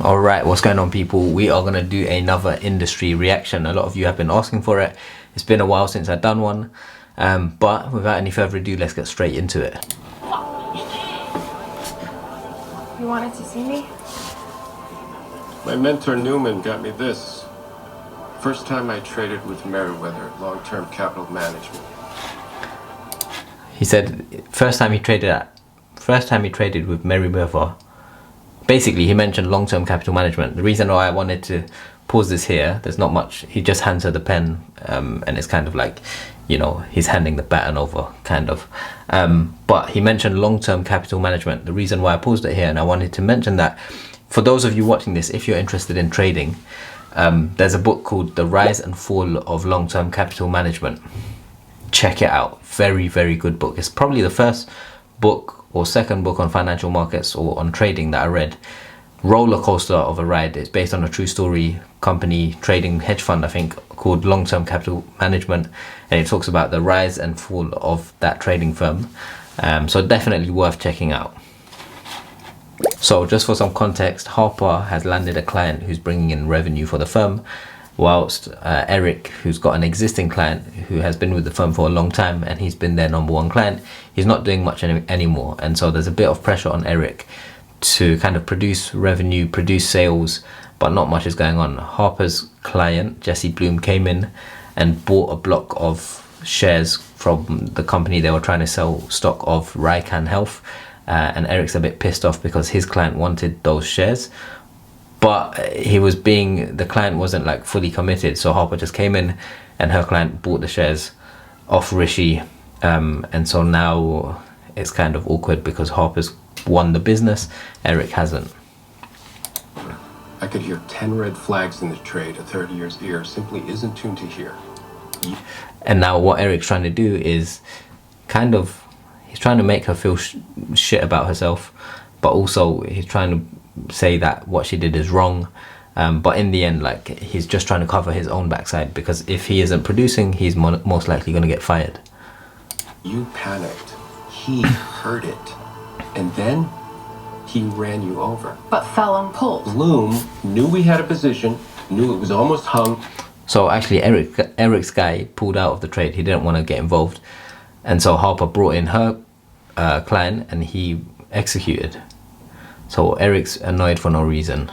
Alright, what's going on, people? We are going to do another industry reaction. A lot of you have been asking for it. It's been a while since I've done one, but without any further ado, let's get straight into it. You wanted to see me? My mentor Newman got me this. First time I traded with Merriweather, long-term capital management. He said first time he traded with Merriweather. Basically, he mentioned long-term capital management. The reason why I wanted to pause this here, there's not much. He just hands her the pen, and it's kind of like, you know, he's handing the baton over, kind of. But he mentioned long-term capital management. The reason why I paused it here, and I wanted to mention that for those of you watching this, if you're interested in trading, there's a book called The Rise and Fall of Long-Term Capital Management. Check it out. Very, very good book. It's probably the first book or second book on financial markets or on trading that I read. Roller coaster of a ride. It's based on a true story company, trading hedge fund, I think, called Long-Term Capital Management, and it talks about the rise and fall of that trading firm. So definitely worth checking out. So just for some context, Harper has landed a client who's bringing in revenue for the firm, whilst Eric, who's got an existing client who has been with the firm for a long time and he's been their #1 client, he's not doing much anymore. And so there's a bit of pressure on Eric to kind of produce revenue, produce sales, but not much is going on. Harper's client, Jesse Bloom, came in and bought a block of shares from the company they were trying to sell stock of, Rycan Health. And Eric's a bit pissed off because his client wanted those shares, but the client wasn't like fully committed. So Harper just came in and her client bought the shares off Rishi. And so now it's kind of awkward because Harper's won the business, Eric hasn't. I could hear 10 red flags in the trade. A 30 year's ear simply isn't tuned to hear. And now what Eric's trying to do is he's trying to make her feel shit about herself, but also he's trying to say that what she did is wrong. But in the end, like, he's just trying to cover his own backside, because if he isn't producing, he's most likely going to get fired. You panicked. He heard it. And then he ran you over. But fell and pulled. Bloom knew we had a position, knew it was almost hung. So actually Eric's guy pulled out of the trade. He didn't want to get involved. And so Harper brought in her client and he executed. So Eric's annoyed for no reason.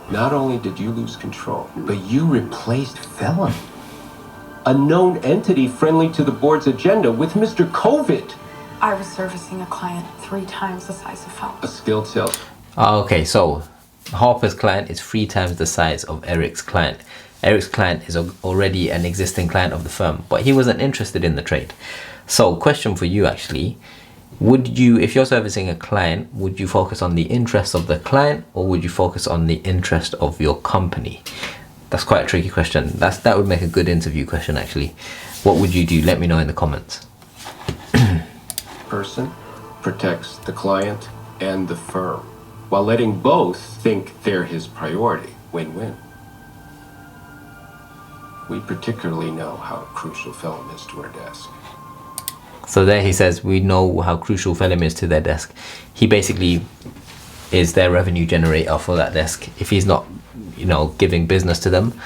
Not only did you lose control, but you replaced Felon, a known entity friendly to the board's agenda, with Mr. COVID. I was servicing a client 3 times the size of Felon. A skilled sales. Okay, so Harper's client is 3 times the size of Eric's client. Eric's client is already an existing client of the firm, but he wasn't interested in the trade. So question for you actually, would you, if you're servicing a client, would you focus on the interest of the client or would you focus on the interest of your company? That's quite a tricky question. That would make a good interview question actually. What would you do? Let me know in the comments. Person protects the client and the firm, while letting both think they're his priority. Win-win. We particularly know how crucial Felon is to our desk. So there he says, we know how crucial Felon is to their desk. He basically is their revenue generator for that desk. If he's not, you know, giving business to them,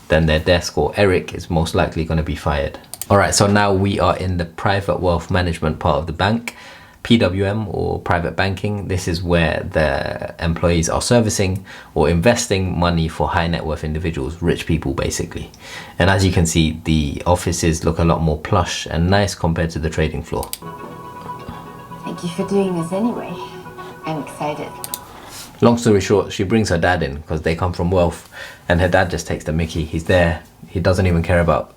then their desk or Eric is most likely going to be fired. All right, so now we are in the private wealth management part of the bank. PWM, or private banking. This is where the employees are servicing or investing money for high net worth individuals, rich people basically. And as you can see, the offices look a lot more plush and nice compared to the trading floor. Thank you for doing this anyway. I'm excited. Long story short, she brings her dad in because they come from wealth, and her dad just takes the mickey. He's there. He doesn't even care about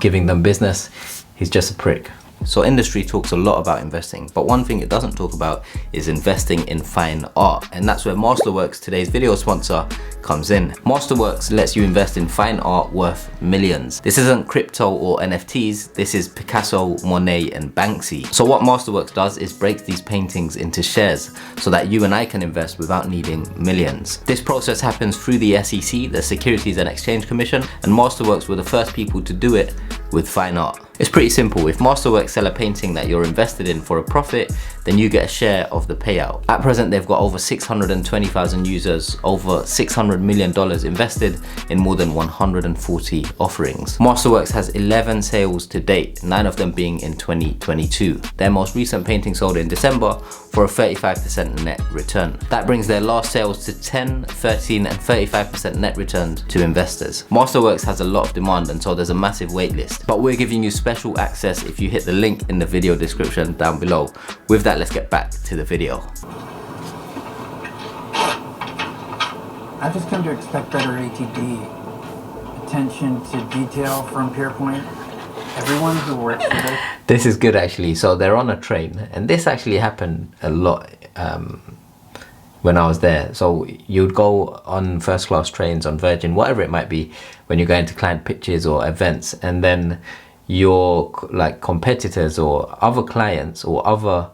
giving them business. He's just a prick. So industry talks a lot about investing, but one thing it doesn't talk about is investing in fine art, and that's where Masterworks, today's video sponsor, comes in. Masterworks lets you invest in fine art worth millions. This isn't crypto or NFTs, this is Picasso, Monet and Banksy. So what Masterworks does is breaks these paintings into shares so that you and I can invest without needing millions. This process happens through the SEC, the Securities and Exchange Commission, and Masterworks were the first people to do it with fine art. It's pretty simple. If Masterworks sell a painting that you're invested in for a profit, then you get a share of the payout. At present, they've got over 620,000 users, over $600 million invested in more than 140 offerings. Masterworks has 11 sales to date, 9 of them being in 2022. Their most recent painting sold in December for a 35% net return. That brings their last sales to 10, 13 and 35% net returns to investors. Masterworks has a lot of demand, and so there's a massive wait list, but we're giving you special access if you hit the link in the video description down below. With that, let's get back to the video. I've just come to expect better ATD. Attention to detail from Pierpoint. Everyone who works for this. This is good actually. So they're on a train, and this actually happened a lot when I was there. So you'd go on first class trains on Virgin, whatever it might be, when you're going to client pitches or events, and then your like competitors or other clients or other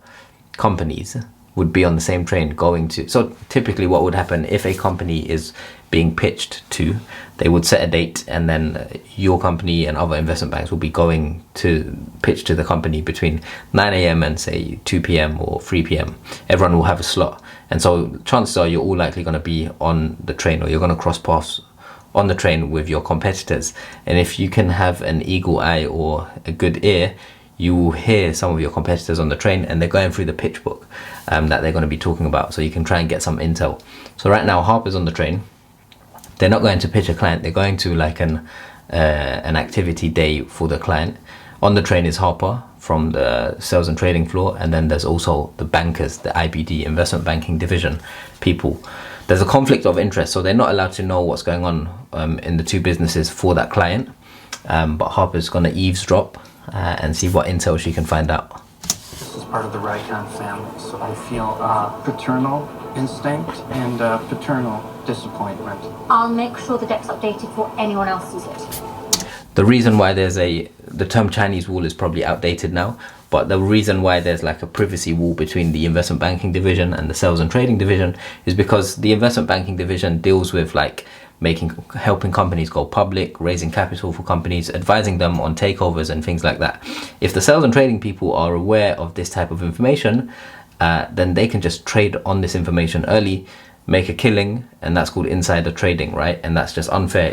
companies would be on the same train going to. So typically what would happen if a company is being pitched to, they would set a date, and then your company and other investment banks will be going to pitch to the company between 9 AM and say 2 PM or 3 PM. Everyone will have a slot, and so chances are you're all likely going to be on the train, or you're going to cross paths on the train with your competitors. And if you can have an eagle eye or a good ear, you will hear some of your competitors on the train, and they're going through the pitch book that they're going to be talking about, so you can try and get some intel. So right now Harper's on the train. They're not going to pitch a client, they're going to like an activity day for the client. On the train is Harper from the sales and trading floor, and then there's also the bankers, the IBD, investment banking division people. There's a conflict of interest, so they're not allowed to know what's going on in the two businesses for that client, but Harper's going to eavesdrop and see what intel she can find out. This is part of the Rykon family, so I feel paternal instinct and paternal disappointment. I'll make sure the deck's updated before anyone else sees it. The reason why the term Chinese wall is probably outdated now, but the reason why there's like a privacy wall between the investment banking division and the sales and trading division is because the investment banking division deals with like helping companies go public, raising capital for companies, advising them on takeovers and things like that. If the sales and trading people are aware of this type of information, then they can just trade on this information early, make a killing, and that's called insider trading, right? And that's just unfair.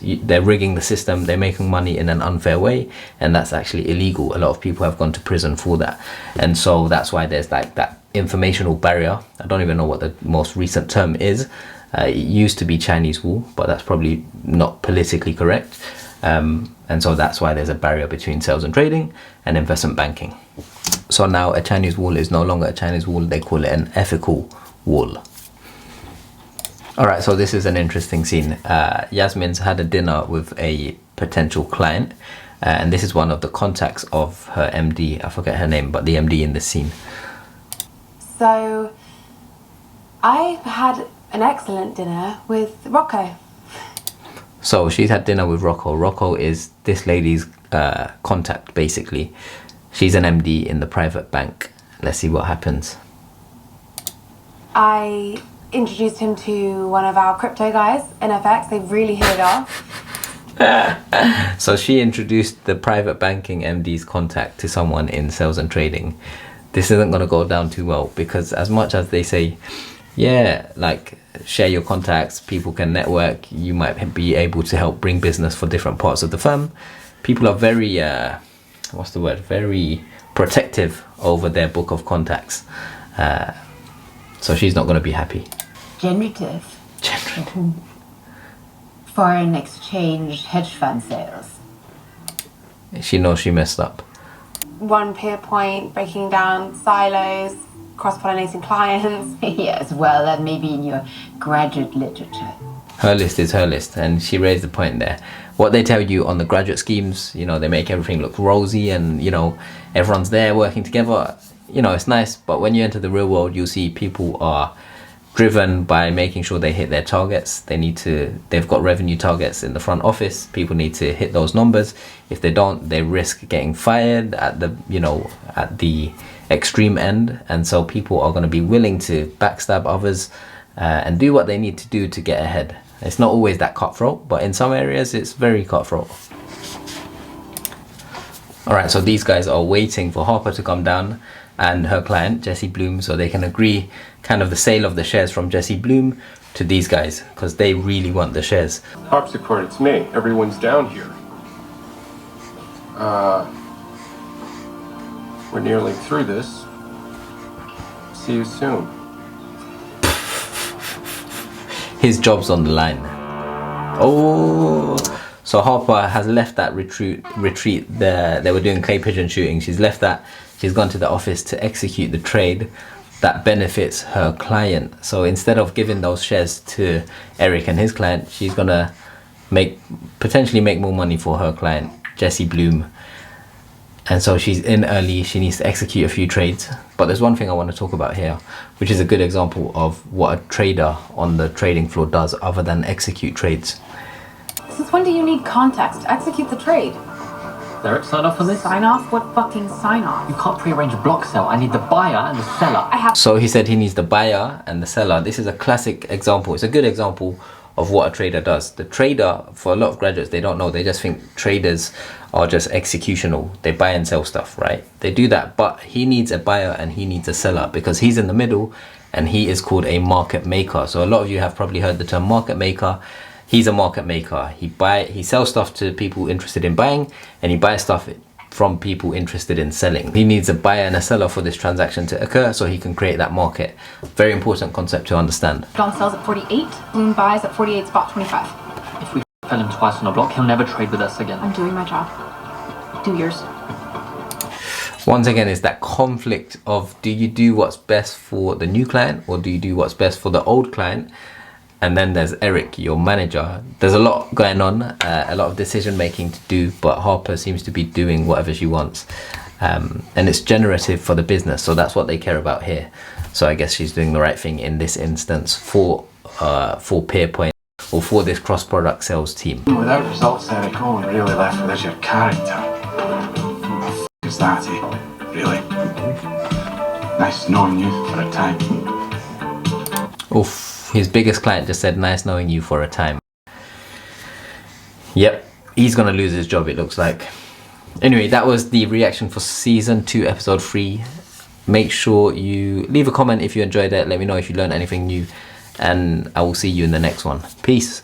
They're rigging the system, they're making money in an unfair way, and that's actually illegal. A lot of people have gone to prison for that, and so that's why there's like that informational barrier. I don't even know what the most recent term is. It used to be Chinese wall, but that's probably not politically correct, and so that's why there's a barrier between sales and trading and investment banking. So now a Chinese wall is no longer a Chinese wall, they call it an ethical wall. Alright, so this is an interesting scene. Yasmin's had a dinner with a potential client, and this is one of the contacts of her MD. I forget her name, but the MD in this scene. So, I had an excellent dinner with Rocco. So she's had dinner with Rocco. Rocco is this lady's contact, basically. She's an MD in the private bank. Let's see what happens. I introduced him to one of our crypto guys, NFX. They really hit it off. So she introduced the private banking MD's contact to someone in sales and trading. This isn't going to go down too well, because as much as they say, yeah, like share your contacts, people can network, you might be able to help bring business for different parts of the firm, people are very very protective over their book of contacts. So she's not going to be happy. Generative. Foreign exchange hedge fund sales. She knows she messed up. One peer point, breaking down silos, cross-pollinating clients. Yes, well, that may be in your graduate literature. Her list is her list, and she raised the point there. What they tell you on the graduate schemes, you know, they make everything look rosy and, you know, everyone's there working together. You know, it's nice, but when you enter the real world, you'll see people are driven by making sure they hit their targets. They've got revenue targets in the front office. People need to hit those numbers. If they don't, they risk getting fired at the extreme end. And so people are going to be willing to backstab others and do what they need to do to get ahead. It's not always that cutthroat, but in some areas it's very cutthroat. All right, so these guys are waiting for Harper to come down, and her client, Jesse Bloom, so they can agree kind of the sale of the shares from Jesse Bloom to these guys, because they really want the shares. Harpsichord, it's me. Everyone's down here. We're nearly through this. See you soon. His job's on the line. Oh, so Harper has left that retreat there. They were doing clay pigeon shooting. She's left that. She's gone to the office to execute the trade that benefits her client. So instead of giving those shares to Eric and his client, she's gonna potentially make more money for her client, Jesse Bloom. And so she's in early. She needs to execute a few trades. But there's one thing I want to talk about here, which is a good example of what a trader on the trading floor does other than execute trades. Since when do you need context to execute the trade? Eric, sign off on this? Sign off? What fucking sign off? You can't prearrange a block sale. I need the buyer and the seller. So he said he needs the buyer and the seller. This is a classic example. It's a good example of what a trader does. The trader, for a lot of graduates, they don't know. They just think traders are just executional. They buy and sell stuff, right? They do that, but he needs a buyer and he needs a seller because he's in the middle and he is called a market maker. So a lot of you have probably heard the term market maker. He's a market maker. He sells stuff to people interested in buying and he buys stuff from people interested in selling. He needs a buyer and a seller for this transaction to occur so he can create that market. Very important concept to understand. John sells at 48, Bloom buys at 48 spot 25. If we fell him twice on a block, he'll never trade with us again. I'm doing my job. Do yours. Once again, it's that conflict of, do you do what's best for the new client or do you do what's best for the old client? And then there's Eric, your manager. There's a lot going on, a lot of decision making to do, but Harper seems to be doing whatever she wants. And it's generative for the business, so that's what they care about here. So I guess she's doing the right thing in this instance for Peerpoint or for this cross-product sales team. Without results, Eric, all we're really left with is your character. What the f*** is that, eh? Really? Nice knowing you for a time. Oof. His biggest client just said, nice knowing you for a time. Yep, he's gonna lose his job, it looks like. Anyway, that was the reaction for season 2, episode 3. Make sure you leave a comment if you enjoyed it. Let me know if you learned anything new. And I will see you in the next one. Peace.